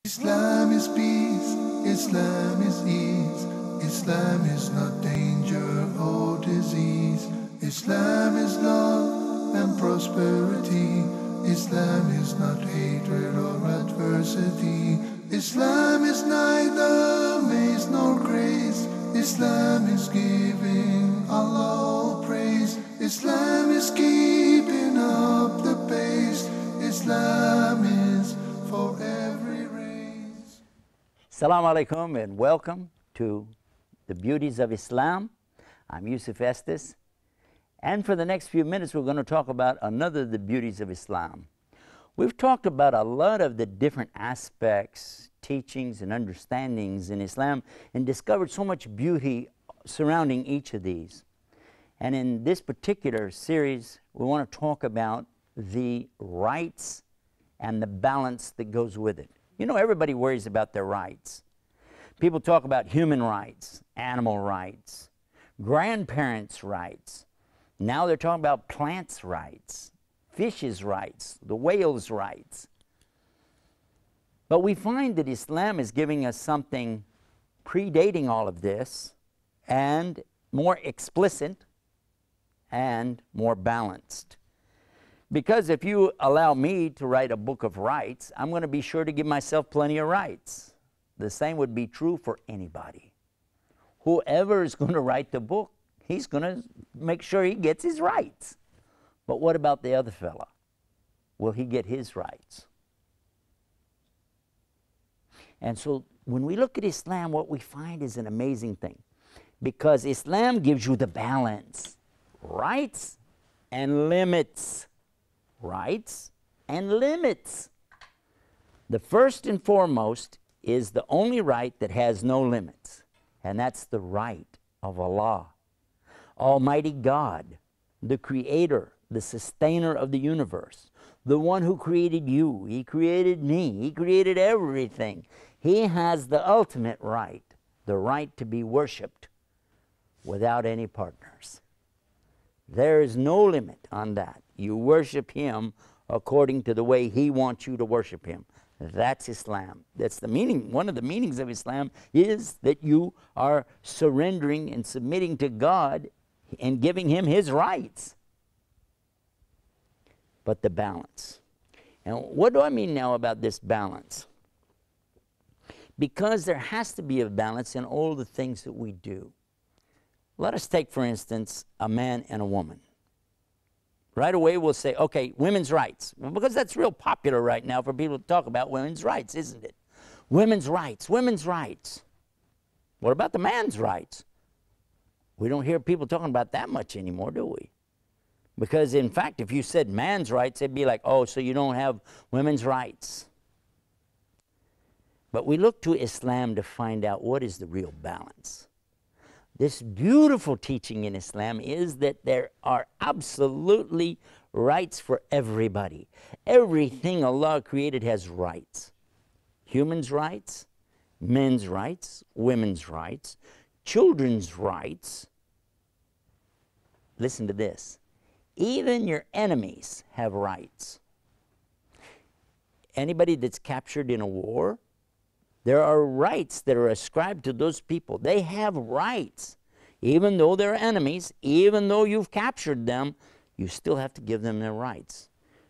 Islam is peace, Islam is ease, Islam is not danger or disease, Islam is love and prosperity, Islam is not hatred or adversity, Islam is neither maze nor grace, Islam is giving Allah all praise, Islam is keeping up the pace, Islam is for every race. Assalamu alaikum and welcome to the Beauties of Islam. I'm Yusuf Estes, and for the next few minutes we're going to talk about another of the beauties of Islam. We've talked about a lot of the different aspects, teachings, and understandings in Islam and discovered so much beauty surrounding each of these. And in this particular series, we want to talk about the rights and the balance that goes with it. You know, everybody worries about their rights. People talk about human rights, animal rights, grandparents' rights. Now they're talking about plants' rights, fishes' rights, the whales' rights. But we find that Islam is giving us something predating all of this and more explicit and more balanced. Because if you allow me to write a book of rights, I'm going to be sure to give myself plenty of rights. The same would be true for anybody. Whoever is going to write the book, he's going to make sure he gets his rights. But what about the other fella? Will he get his rights? And so when we look at Islam, what we find is an amazing thing. Because Islam gives you the balance, rights and limits. Rights and limits. The first and foremost is the only right that has no limits, and that's the right of Allah, Almighty God, the creator, the sustainer of the universe, the one who created you. He created me. He created everything. He has the ultimate right, the right to be worshipped without any partners. There is no limit on that. You worship Him according to the way He wants you to worship Him. That's Islam. That's the meaning. One of the meanings of Islam is that you are surrendering and submitting to God and giving Him His rights. But the balance. And what do I mean now about this balance? Because there has to be a balance in all the things that we do. Let us take, for instance, a man and a woman. Right away we'll say, okay, women's rights. Well, because that's real popular right now for people to talk about women's rights, isn't it? Women's rights, women's rights. What about the man's rights? We don't hear people talking about that much anymore, do we? Because, in fact, if you said man's rights, it'd be like, oh, so you don't have women's rights. But we look to Islam to find out what is the real balance. This beautiful teaching in Islam is that there are absolutely rights for everybody. Everything Allah created has rights. Humans' rights, men's rights, women's rights, children's rights. Listen to this. Even your enemies have rights. Anybody that's captured in a war, there are rights that are ascribed to those people. They have rights. Even though they're enemies, even though you've captured them, you still have to give them their rights.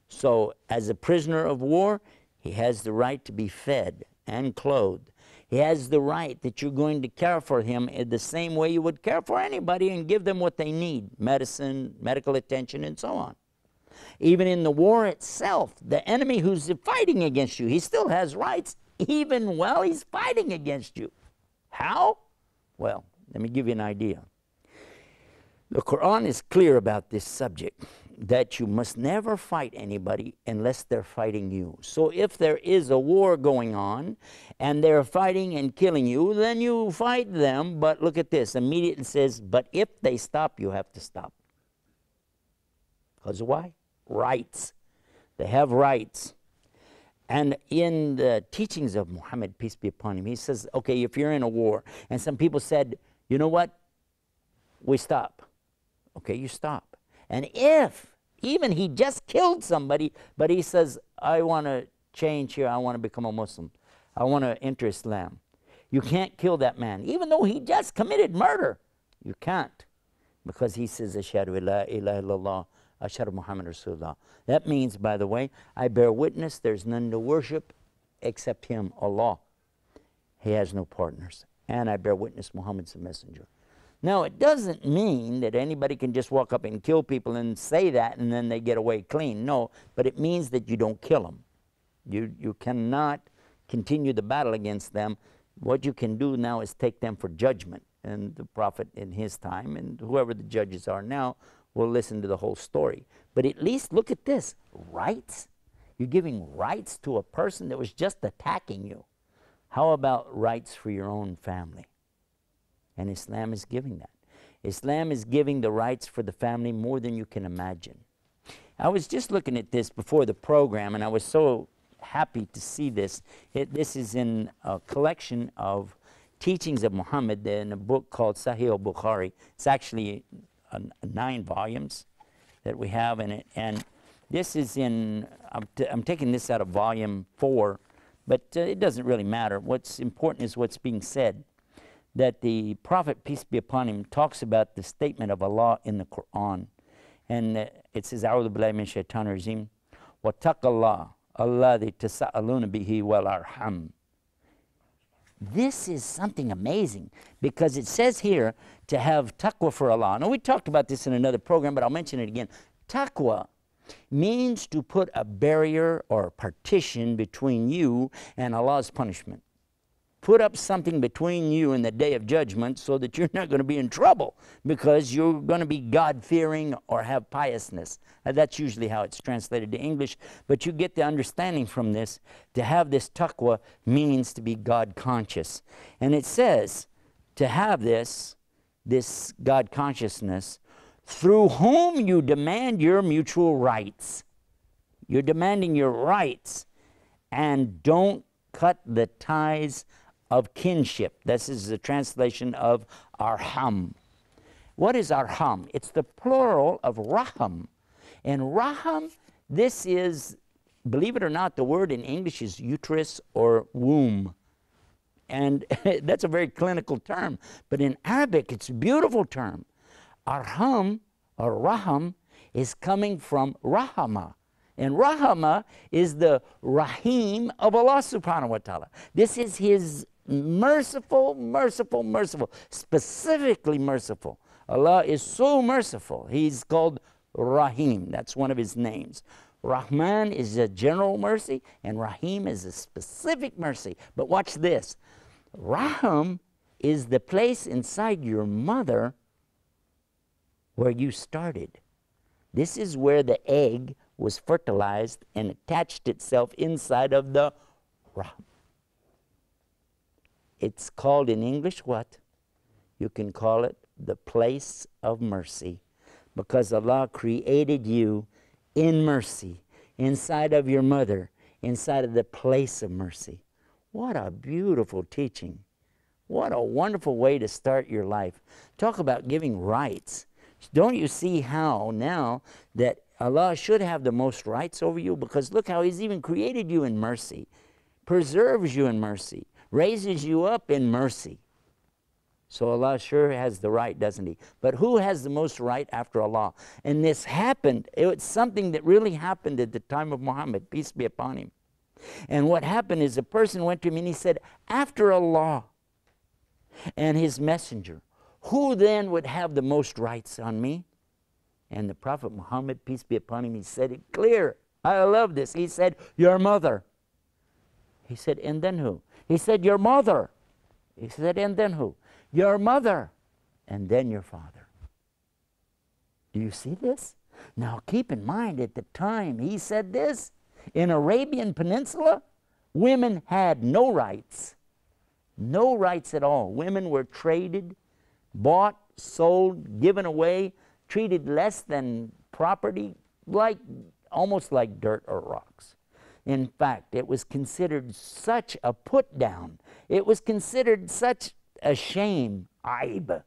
So as a prisoner of war, he has the right to be fed and clothed. He has the right that you're going to care for him in the same way you would care for anybody and give them what they need, medicine, medical attention, and so on. Even in the war itself, the enemy who's fighting against you, he still has rights even while he's fighting against you. How? Well, let me give you an idea. The Quran is clear about this subject, that you must never fight anybody unless they're fighting you. So if there is a war going on and they're fighting and killing you, then you fight them. But look at this. Immediately it says, but if they stop, you have to stop. Because why? Rights. They have rights. And in the teachings of Muhammad, peace be upon him, he says, okay, if you're in a war, and some people said, you know what? We stop. Okay, you stop. And if even he just killed somebody, but he says, I want to change here, I want to become a Muslim. I want to enter Islam. You can't kill that man, even though he just committed murder. You can't, because he says, Ashhadu la ilaha illallah, Ashhadu Muhammad Rasulullah. That means, by the way, I bear witness there's none to worship except him, Allah. He has no partners. And I bear witness Muhammad's the messenger. Now, it doesn't mean that anybody can just walk up and kill people and say that and then they get away clean. No, but it means that you don't kill them. You cannot continue the battle against them. What you can do now is take them for judgment. And the Prophet in his time, and whoever the judges are now, will listen to the whole story. But at least look at this. Rights? You're giving rights to a person that was just attacking you. How about rights for your own family? And Islam is giving that. Islam is giving the rights for the family more than you can imagine. I was just looking at this before the program, and I was so happy to see this. This is in a collection of teachings of Muhammad in a book called Sahih al-Bukhari. It's actually 9 volumes that we have in it. And this is in, I'm taking this out of volume 4, but it doesn't really matter. What's important is what's being said. That the Prophet, peace be upon him, talks about the statement of Allah in the Quran. And it says, A'udhu billahi min shaitan rajim, وَاتَّقَ alladhi tasa'aluna bihi wal arham. This is something amazing, because it says here to have taqwa for Allah. Now, we talked about this in another program, but I'll mention it again. Taqwa means to put a barrier or a partition between you and Allah's punishment. Put up something between you and the day of judgment so that you're not going to be in trouble because you're going to be God-fearing or have piousness. That's usually how it's translated to English, but you get the understanding from this. To have this taqwa means to be God-conscious. And it says to have this God-consciousness, through whom you demand your mutual rights. You're demanding your rights, and don't cut the ties of kinship. This is the translation of arham. What is arham? It's the plural of raham. And raham, this is, believe it or not, the word in English is uterus or womb. And that's a very clinical term. But in Arabic, it's a beautiful term. Arham or raham is coming from rahama. And rahama is the rahim of Allah subhanahu wa ta'ala. This is his merciful, merciful, merciful, specifically merciful. Allah is so merciful. He's called Rahim. That's one of his names. Rahman is a general mercy, and Rahim is a specific mercy. But watch this. Rahim is the place inside your mother where you started. This is where the egg was fertilized and attached itself inside of the Rahim. It's called in English what? You can call it the place of mercy, because Allah created you in mercy, inside of your mother, inside of the place of mercy. What a beautiful teaching. What a wonderful way to start your life. Talk about giving rights. Don't you see how now that Allah should have the most rights over you? Because look how He's even created you in mercy, preserves you in mercy, raises you up in mercy. So Allah sure has the right, doesn't He? But who has the most right after Allah? And this happened. It was something that really happened at the time of Muhammad, peace be upon him. And what happened is a person went to him and he said, after Allah and His messenger, who then would have the most rights on me? And the Prophet Muhammad, peace be upon him, he said it clear. I love this. He said, your mother. He said, and then who? He said, your mother. He said, and then who? Your mother. And then your father. Do you see this? Now keep in mind, at the time he said this, in Arabian Peninsula, women had no rights. No rights at all. Women were traded, bought, sold, given away, treated less than property, like almost like dirt or rocks. In fact, it was considered such a put down. It was considered such a shame, aib,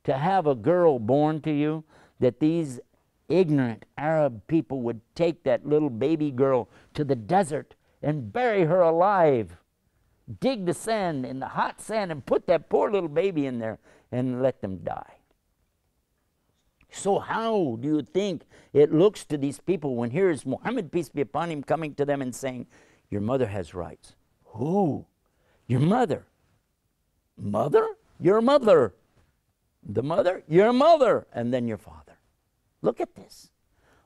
to have a girl born to you, that these ignorant Arab people would take that little baby girl to the desert and bury her alive. dig the sand in the hot sand and put that poor little baby in there and let them die. So how do you think it looks to these people when here is Muhammad, peace be upon him, coming to them and saying, your mother has rights? Who? Your mother. Mother? Your mother. The mother? Your mother. And then your father. Look at this.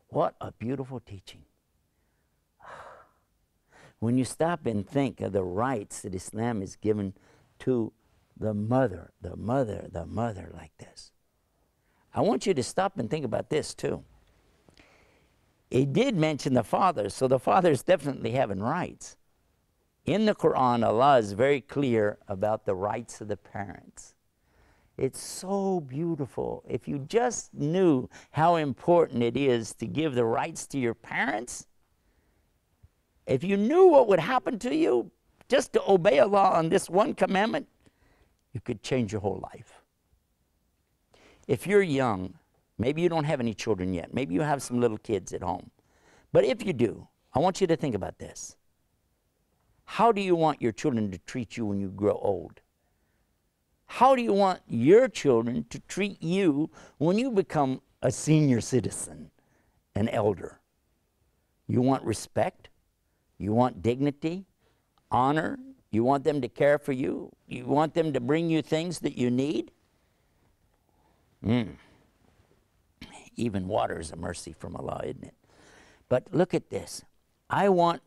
What a beautiful teaching. When you stop and think of the rights that Islam is given to the mother like this. I want you to stop and think about this too. It did mention the father, so the father is definitely having rights. In the Quran, Allah is very clear about the rights of the parents. It's so beautiful. If you just knew how important it is to give the rights to your parents, if you knew what would happen to you just to obey Allah on this one commandment, you could change your whole life. If you're young, maybe you don't have any children yet, maybe you have some little kids at home, but if you do, I want you to think about this. How do you want your children to treat you when you grow old? How do you want your children to treat you when you become a senior citizen, an elder? You want respect? You want dignity, honor? You want them to care for you? You want them to bring you things that you need? Even water is a mercy from Allah, isn't it? But look at this. I want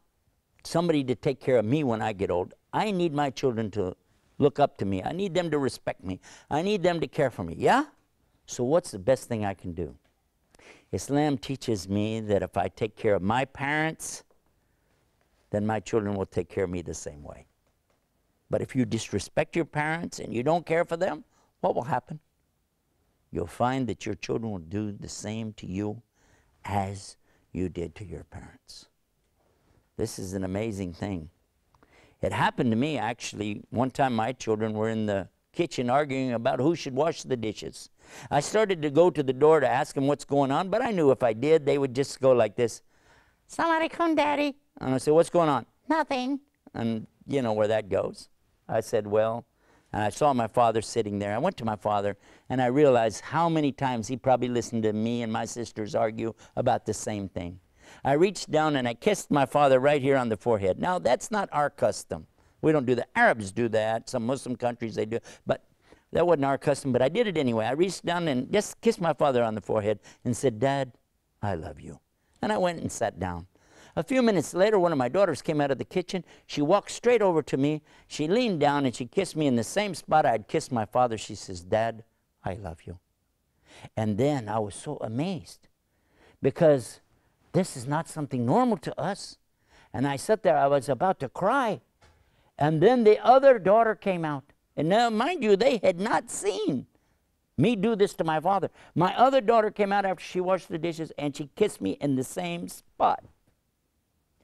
somebody to take care of me when I get old. I need my children to look up to me. I need them to respect me. I need them to care for me. Yeah? So what's the best thing I can do? Islam teaches me that if I take care of my parents, then my children will take care of me the same way. But if you disrespect your parents and you don't care for them, what will happen? You'll find that your children will do the same to you as you did to your parents. This is an amazing thing. It happened to me, actually. One time my children were in the kitchen arguing about who should wash the dishes. I started to go to the door to ask them what's going on, but I knew if I did, they would just go like this. Assalamu alaikum, Daddy. And I said, what's going on? Nothing. And you know where that goes. I said, well, and I saw my father sitting there. I went to my father, and I realized how many times he probably listened to me and my sisters argue about the same thing. I reached down and I kissed my father right here on the forehead. Now, that's not our custom. We don't do that. Arabs do that. Some Muslim countries, they do. But that wasn't our custom, but I did it anyway. I reached down and just kissed my father on the forehead and said, Dad, I love you. And I went and sat down. A few minutes later, one of my daughters came out of the kitchen. She walked straight over to me. She leaned down and she kissed me in the same spot I'd kissed my father. She says, Dad, I love you. And then I was so amazed because this is not something normal to us. And I sat there, I was about to cry. And then the other daughter came out. And now, mind you, they had not seen me do this to my father. My other daughter came out after she washed the dishes and she kissed me in the same spot.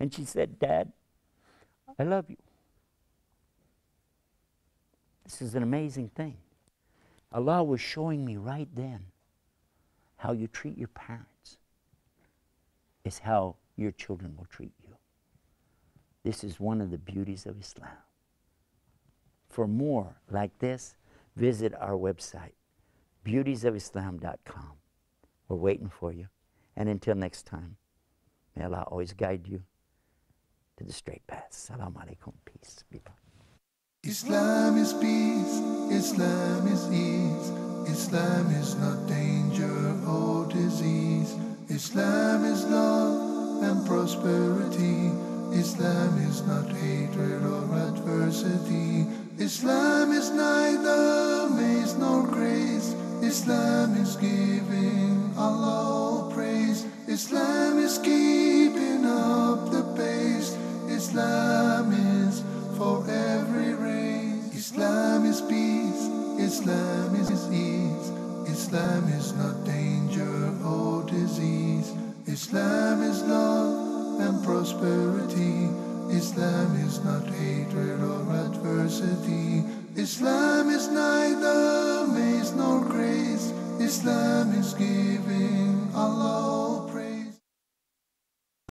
And she said, Dad, I love you. This is an amazing thing. Allah was showing me right then how you treat your parents is how your children will treat you. This is one of the beauties of Islam. For more like this, visit our website, beautiesofislam.com. We're waiting for you. And until next time, may Allah always guide you to the straight path. Assalamu alaikum. Peace be upon you. Islam is peace, Islam is ease, Islam is not danger or disease. Islam is love and prosperity. Islam is not hatred or adversity. Islam is neither maze nor grace. Islam is giving Allah praise. Islam is keeping up the pace. Islam is for every race. Islam is peace, Islam is ease. Islam is not danger or disease. Islam is love and prosperity. Islam is not hatred or adversity. Islam is neither maze nor grace. Islam is giving Allah